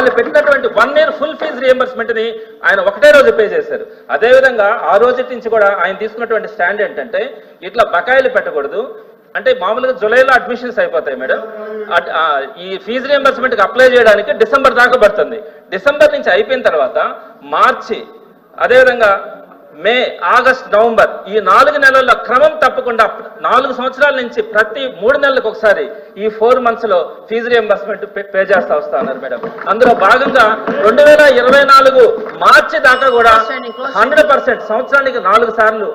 వాళ్ళు పెట్టినటువంటి 1 year full fee reimbursement ని ఆయన ఒకటే రోజు పే చేశారు. అదేవిధంగా ఆ రోజు నుంచి కూడా ఆయన తీసుకున్నటువంటి స్టాండ్ ఏంటంటే ఇట్లా బకాయిలు పెట్టకూడదు. అంటే మామూలుగా జూలైలో అడ్మిషన్స్ అయిపోతాయి మేడం. ఈ ఫీజు రియంబర్స్మెంట్కి అప్లై చేయడానికి డిసెంబర్ దాకా పడుతుంది. డిసెంబర్ నుంచి అయిపోయిన తర్వాత మార్చి, అదేవిధంగా మే, ఆగస్ట్, నవంబర్ ఈ 4 నెలల్లో క్రమం తప్పకుండా 4 సంవత్సరాల నుంచి ప్రతి 3 నెలలకు ఒకసారి ఈ 4 months లో ఫీజు రియంబర్స్మెంట్ పే చేస్తా వస్తా ఉన్నారు మేడం. అందులో భాగంగా 2024 మార్చి దాకా కూడా 100% సంవత్సరానికి 4 సార్లు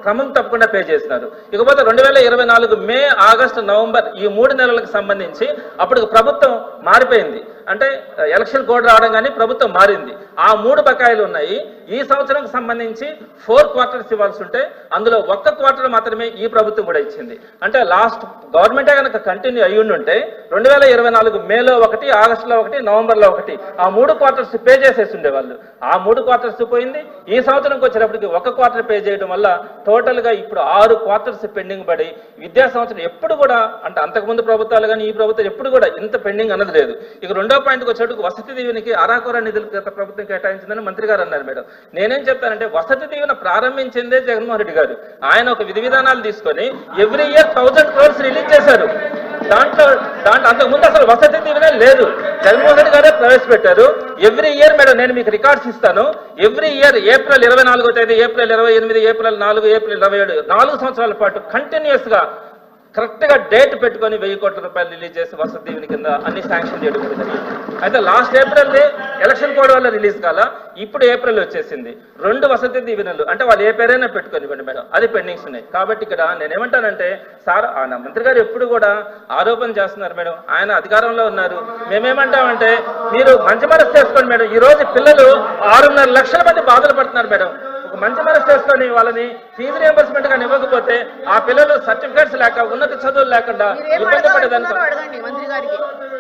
క్రమం తప్పకుండా పే చేసినారు. ఇకపోతే 2024 మే, ఆగస్టు, నవంబర్ ఈ 3 నెలలకు సంబంధించి అప్పుడు ప్రభుత్వం మారిపోయింది. అంటే ఎలక్షన్ కోడ్ రావడం కానీ ప్రభుత్వం మారింది. ఆ 3 బకాయిలు ఉన్నాయి. ఈ సంవత్సరం సంబంధించి 4 quarters ఇవ్వాల్సి ఉంటే అందులో 1 quarter మాత్రమే ఈ ప్రభుత్వం కూడా ఇచ్చింది. అంటే లాస్ట్ గవర్నమెంటే కనుక కంటిన్యూ అయ్యి ఉంటే 2024 మేలో 1, ఆగస్టులో 1, నవంబర్లో 1 ఆ 3 quarters పే చేసేసి ఉండేవాళ్ళు. ఆ 3 quarters పోయింది. ఈ సంవత్సరంకి వచ్చేటప్పటికి 1 quarter పే చేయడం వల్ల టోటల్ గా ఇప్పుడు 6 quarters పెండింగ్ పడి విద్యా సంవత్సరం ఎప్పుడు కూడా, అంటే అంతకుముందు ప్రభుత్వాలు కానీ ఈ ప్రభుత్వం ఎప్పుడు కూడా ఇంత పెండింగ్ అన్నది లేదు. ఇక రెండో పాయింట్కి వచ్చేటప్పుడు వసతి దీవెనికి అరాకొర నిధులు గత ప్రభుత్వం కేటాయించిందని మంత్రి గారు అన్నారు మేడం. నేనేం చెప్తానంటే వసతి దీవెన ప్రారంభించిందే జగన్మోహన్ రెడ్డి గారు. ఆయన ఒక విధి విధానాలు తీసుకొని ఎవ్రీ ఇయర్ 1000 crores రిలీజ్ చేశారు. దాంట్లో అంతకుముందు అసలు వసతి దీవెనే లేదు. జగన్మోహన్ రెడ్డి గారే ప్రవేశపెట్టారు. ఎవ్రీ ఇయర్ మేడం నేను మీకు రికార్డ్స్ ఇస్తాను. ఎవ్రీ ఇయర్ ఏప్రిల్ 24వ తేదీ, ఏప్రిల్ 28, ఏప్రిల్ 4, ఏప్రిల్ 27 4 సంవత్సరాల పాటు కంటిన్యూస్ గా కరెక్ట్ గా డేట్ పెట్టుకొని 1000 కోట్ల రూపాయలు రిలీజ్ చేసి వసతి దీవెన కింద అన్ని శాంక్షన్ చేయడం జరిగింది. అయితే లాస్ట్ ఏప్రిల్ ఎలక్షన్ కోడ్ వల్ల రిలీజ్ కాల, ఇప్పుడు ఏప్రిల్ వచ్చేసింది. 2 వసతి దీవెనలు అంటే వాళ్ళు ఏ పేరైనా పెట్టుకొని మేడం అది పెండింగ్స్ ఉన్నాయి. కాబట్టి ఇక్కడ నేనేమంటానంటే సార్ ఆయన మంత్రి గారు ఎప్పుడు కూడా ఆరోపణ చేస్తున్నారు మేడం. ఆయన అధికారంలో ఉన్నారు. మేమేమంటామంటే మీరు మంచి మనసు చేసుకోండి మేడం. ఈ రోజు పిల్లలు 6.5 లక్షల మంది బాధలు పడుతున్నారు మేడం. ఒక మంచి మనసు చేసుకొని వాళ్ళని ఫీజు రియంబర్స్మెంట్ గా ఇవ్వకపోతే ఆ పిల్లలు సర్టిఫికేట్స్ లేక ఉన్నత చదువులు లేకుండా ఇబ్బంది పడేదానికి